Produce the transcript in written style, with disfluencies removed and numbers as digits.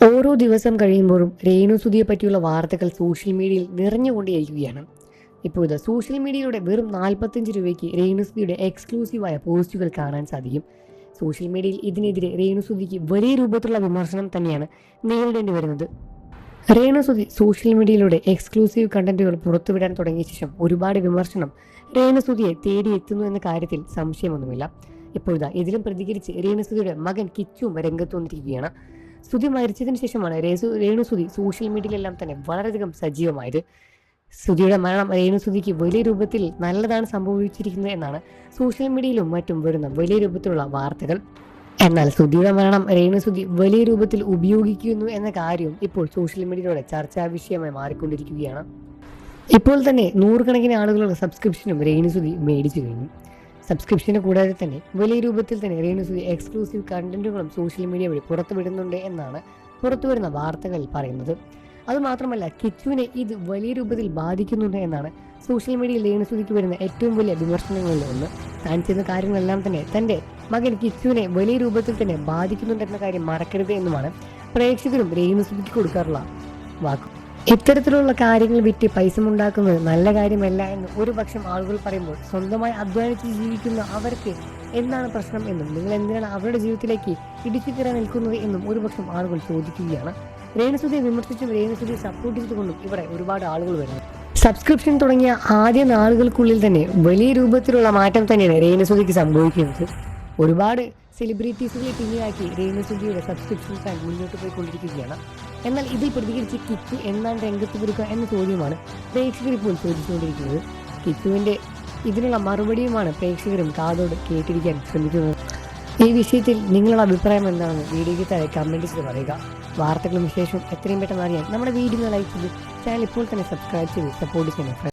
ഓരോ ദിവസം കഴിയുമ്പോഴും രേണുസുതിയെ പറ്റിയുള്ള വാർത്തകൾ സോഷ്യൽ മീഡിയയിൽ നിറഞ്ഞുകൊണ്ടേയിരിക്കുകയാണ്. ഇപ്പോൾ ഇത് സോഷ്യൽ മീഡിയയിലൂടെ വെറും 45 രൂപയ്ക്ക് രേണുസുതിയുടെ എക്സ്ക്ലൂസീവായ പോസ്റ്റുകൾ കാണാൻ സാധിക്കും. സോഷ്യൽ മീഡിയയിൽ ഇതിനെതിരെ രേണുസുതിക്ക് വലിയ രൂപത്തിലുള്ള വിമർശനം തന്നെയാണ് നേരിടേണ്ടി വരുന്നത്. രേണുസുതി സോഷ്യൽ മീഡിയയിലൂടെ എക്സ്ക്ലൂസീവ് കണ്ടന്റുകൾ പുറത്തുവിടാൻ തുടങ്ങിയ ശേഷം ഒരുപാട് വിമർശനം രേണുസുതിയെ തേടിയെത്തുന്നു എന്ന കാര്യത്തിൽ സംശയമൊന്നുമില്ല. ഇപ്പോഴിതാ ഇതിലും പ്രതികരിച്ച് രേണുസുതിയുടെ മകൻ കിച്ചുവും രംഗത്ത് വന്നിരിക്കുകയാണ്. സ്തുതി മരിച്ചതിന് ശേഷമാണ് രേണുസുതി സോഷ്യൽ മീഡിയയിലെല്ലാം തന്നെ വളരെയധികം സജീവമായത്. സ്തുതിയുടെ മരണം രേണുസുതിക്ക് വലിയ രൂപത്തിൽ നല്ലതാണ് സംഭവിച്ചിരിക്കുന്നത് എന്നാണ് സോഷ്യൽ മീഡിയയിലും മറ്റും വരുന്ന വലിയ രൂപത്തിലുള്ള വാർത്തകൾ. എന്നാൽ സ്തുതിയുടെ മരണം രേണുസുതി വലിയ രൂപത്തിൽ ഉപയോഗിക്കുന്നു എന്ന കാര്യം ഇപ്പോൾ സോഷ്യൽ മീഡിയയിലൂടെ ചർച്ചാ വിഷയമായി മാറിക്കൊണ്ടിരിക്കുകയാണ്. ഇപ്പോൾ തന്നെ നൂറുകണക്കിന് ആളുകളുടെ സബ്സ്ക്രിപ്ഷനും രേണുസുതി മേടിച്ചു കഴിഞ്ഞു. സബ്സ്ക്രിപ്ഷന് കൂടാതെ തന്നെ വലിയ രൂപത്തിൽ തന്നെ രേണുസുതി എക്സ്ക്ലൂസീവ് കണ്ടന്റുകളും സോഷ്യൽ മീഡിയ വഴി പുറത്തുവിടുന്നുണ്ട് എന്നാണ് പുറത്തുവരുന്ന വാർത്തകൾ പറയുന്നത്. അതുമാത്രമല്ല, കിച്ചുവിനെ ഇത് വലിയ രൂപത്തിൽ ബാധിക്കുന്നുണ്ട് എന്നാണ് സോഷ്യൽ മീഡിയയിൽ രേണുസുതിക്ക് വരുന്ന ഏറ്റവും വലിയ വിമർശനങ്ങളിൽ ഒന്ന്. താൻ ചെയ്യുന്ന കാര്യങ്ങളെല്ലാം തന്നെ തൻ്റെ മകൻ കിച്ചുവിനെ വലിയ രൂപത്തിൽ തന്നെ ബാധിക്കുന്നുണ്ടെന്ന കാര്യം മറക്കരുത് എന്നുമാണ് പ്രേക്ഷകരും രേണുസുതിക്ക് കൊടുക്കാറുള്ള വാക്ക്. ഇത്തരത്തിലുള്ള കാര്യങ്ങൾ വിറ്റ് പൈസ ഉണ്ടാക്കുന്നത് നല്ല കാര്യമല്ല എന്ന് ഒരു പക്ഷം ആളുകൾ പറയുമ്പോൾ, സ്വന്തമായി അധ്വാനിച്ച് ജീവിക്കുന്ന അവർക്ക് എന്താണ് പ്രശ്നം എന്നും നിങ്ങൾ എന്തിനാണ് അവരുടെ ജീവിതത്തിലേക്ക് ഇടിച്ചു കയറാൻ നിൽക്കുന്നത് എന്നും ഒരുപക്ഷം ആളുകൾ ചോദിക്കുകയാണ്. രേണുസുതിയെ വിമർശിച്ചും രേണുസുതിയെ സപ്പോർട്ട് ചെയ്തുകൊണ്ടും ഇവിടെ ഒരുപാട് ആളുകൾ വരുന്നു. സബ്സ്ക്രിപ്ഷൻ തുടങ്ങിയ ആദ്യ നാളുകൾക്കുള്ളിൽ തന്നെ വലിയ രൂപത്തിലുള്ള മാറ്റം തന്നെയാണ് രേണുസുതിക്ക് സംഭവിക്കുന്നത്. ഒരുപാട് സെലിബ്രിറ്റീസുകളെ പിന്നിലാക്കി രേണുസുതിയുടെ സബ്സ്ക്രിപ്ഷൻ പ്ലാൻ മുന്നോട്ട് പോയിക്കൊണ്ടിരിക്കുകയാണ്. എന്നാൽ ഇതിൽ പ്രതികരിച്ച് കിച്ചു എന്താണ് രംഗത്ത് വരിക എന്ന ചോദ്യമാണ് പ്രേക്ഷകർ ഇപ്പോൾ ചോദിച്ചുകൊണ്ടിരിക്കുന്നത്. കിച്ചുവിൻ്റെ ഇതിനുള്ള മറുപടിയുമാണ് പ്രേക്ഷകരും കാതോട് കേട്ടിരിക്കാൻ ശ്രമിക്കുന്നത്. ഈ വിഷയത്തിൽ നിങ്ങളുടെ അഭിപ്രായം എന്താണെന്ന് വീഡിയോയ്ക്ക് താഴെ കമൻറ്റ് ചെയ്ത് പറയുക. വാർത്തകളും വിശേഷവും എത്രയും പെട്ടെന്ന് അറിയാൻ നമ്മുടെ വീഡിയോ ലൈക്ക് ചെയ്ത് ചാനൽ ഇപ്പോൾ തന്നെ സബ്സ്ക്രൈബ് ചെയ്ത് സപ്പോർട്ട് ചെയ്യണം.